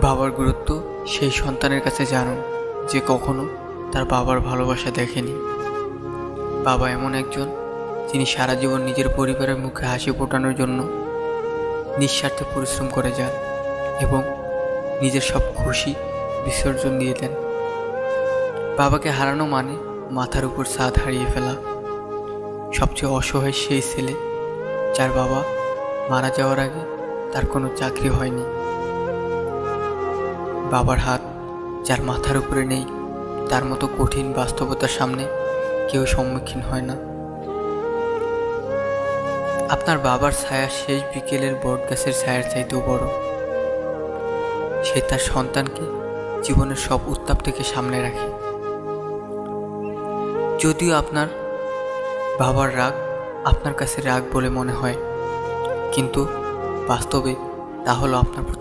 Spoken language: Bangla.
বাবার গুরুত্ব সেই সন্তানের কাছে জানুন যে কখনো তার বাবার ভালোবাসা দেখেনি। বাবা এমন একজন যিনি সারা জীবন নিজের পরিবারের মুখে হাসি ফোটানোর জন্য নিঃস্বার্থে পরিশ্রম করে যান এবং নিজের সব খুশি বিসর্জন দিয়ে দেন। বাবাকে হারানো মানে মাথার উপর ছাদ হারিয়ে ফেলা। সবচেয়ে অসহায় সেই ছেলে যার বাবা মারা যাওয়ার আগে তার কোনো চাকরি হয়নি। বাবার হাত যার মাথার উপরে নেই, তার মতো কঠিন বাস্তবতার সামনে কেউ সম্মুখীন হয় না। আপনার বাবার ছায়া শেষ বিকেলের বটগাছের ছায়ার চাইতেও বড়। সে তার সন্তানকে জীবনের সব উত্তাপ থেকে সামনে রাখে। যদিও আপনার বাবার রাগ আপনার কাছে রাগ বলে মনে হয়, কিন্তু বাস্তবে তা হলো আপনার প্রতি